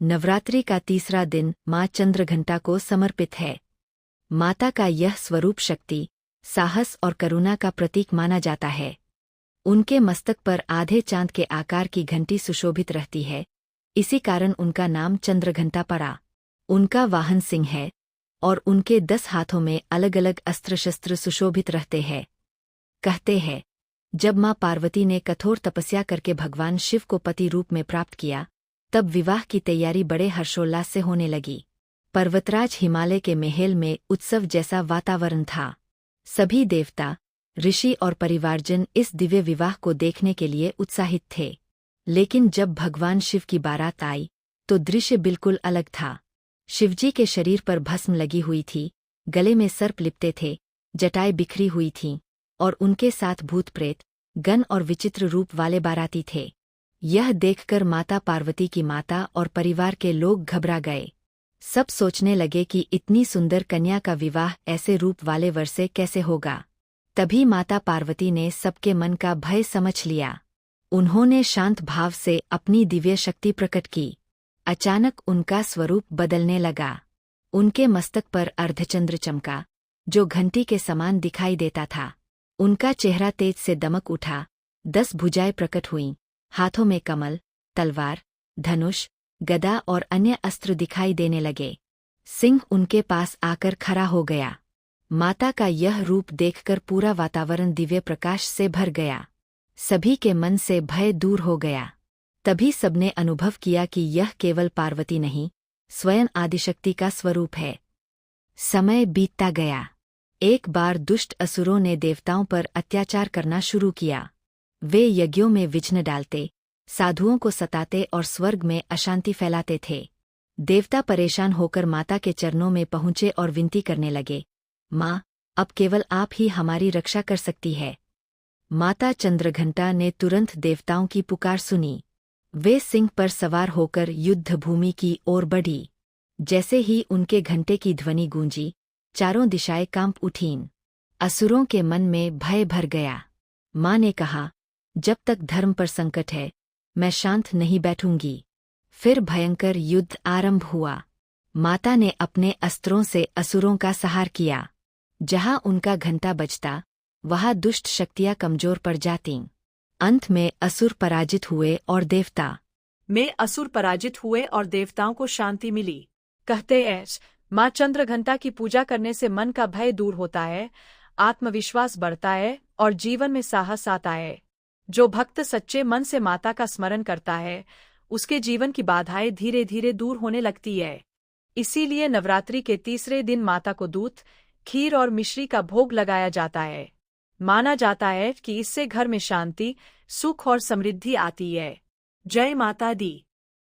नवरात्रि का तीसरा दिन माँ चंद्रघंटा को समर्पित है। माता का यह स्वरूप शक्ति, साहस और करुणा का प्रतीक माना जाता है। उनके मस्तक पर आधे चांद के आकार की घंटी सुशोभित रहती है, इसी कारण उनका नाम चंद्रघंटा पड़ा। उनका वाहन सिंह है और उनके 10 हाथों में अलग अलग अस्त्र शस्त्र सुशोभित रहते हैं। कहते हैं, जब माँ पार्वती ने कठोर तपस्या करके भगवान शिव को पति रूप में प्राप्त किया, तब विवाह की तैयारी बड़े हर्षोल्लास से होने लगी। पर्वतराज हिमालय के महल में उत्सव जैसा वातावरण था। सभी देवता, ऋषि और परिवारजन इस दिव्य विवाह को देखने के लिए उत्साहित थे। लेकिन जब भगवान शिव की बारात आई, तो दृश्य बिल्कुल अलग था। शिवजी के शरीर पर भस्म लगी हुई थी, गले में सर्प लिपटे थे, जटाएं बिखरी हुई थीं, और उनके साथ भूत प्रेत, गण और विचित्र रूप वाले बाराती थे। यह देखकर माता पार्वती की माता और परिवार के लोग घबरा गए। सब सोचने लगे कि इतनी सुंदर कन्या का विवाह ऐसे रूप वाले वर से कैसे होगा। तभी माता पार्वती ने सबके मन का भय समझ लिया। उन्होंने शांत भाव से अपनी दिव्य शक्ति प्रकट की। अचानक उनका स्वरूप बदलने लगा। उनके मस्तक पर अर्धचंद्र चमका, जो घंटी के समान दिखाई देता था। उनका चेहरा तेज से दमक उठा, 10 भुजाएं प्रकट हुईं, हाथों में कमल, तलवार, धनुष, गदा और अन्य अस्त्र दिखाई देने लगे। सिंह उनके पास आकर खड़ा हो गया। माता का यह रूप देखकर पूरा वातावरण दिव्य प्रकाश से भर गया। सभी के मन से भय दूर हो गया। तभी सबने अनुभव किया कि यह केवल पार्वती नहीं, स्वयं आदिशक्ति का स्वरूप है। समय बीतता गया। एक बार दुष्ट असुरों ने देवताओं पर अत्याचार करना शुरू किया। वे यज्ञों में विघ्न डालते, साधुओं को सताते और स्वर्ग में अशांति फैलाते थे। देवता परेशान होकर माता के चरणों में पहुंचे और विनती करने लगे, माँ, अब केवल आप ही हमारी रक्षा कर सकती है। माता चंद्रघंटा ने तुरंत देवताओं की पुकार सुनी। वे सिंह पर सवार होकर युद्ध भूमि की ओर बढ़ी। जैसे ही उनके घंटे की ध्वनि गूंजी, चारों दिशाएं कांप उठीं। असुरों के मन में भय भर गया। माँ ने कहा, जब तक धर्म पर संकट है, मैं शांत नहीं बैठूंगी। फिर भयंकर युद्ध आरंभ हुआ। माता ने अपने अस्त्रों से असुरों का संहार किया। जहां उनका घंटा बजता, वहां दुष्ट शक्तियां कमजोर पड़ जातीं। अंत में असुर पराजित हुए और देवताओं को शांति मिली। कहते हैं, माँ चंद्रघंटा की पूजा करने से मन का भय दूर होता है, आत्मविश्वास बढ़ता है और जीवन में साहस आता है। जो भक्त सच्चे मन से माता का स्मरण करता है, उसके जीवन की बाधाएं धीरे धीरे दूर होने लगती है। इसीलिए नवरात्रि के तीसरे दिन माता को दूध, खीर और मिश्री का भोग लगाया जाता है। माना जाता है कि इससे घर में शांति, सुख और समृद्धि आती है। जय माता दी।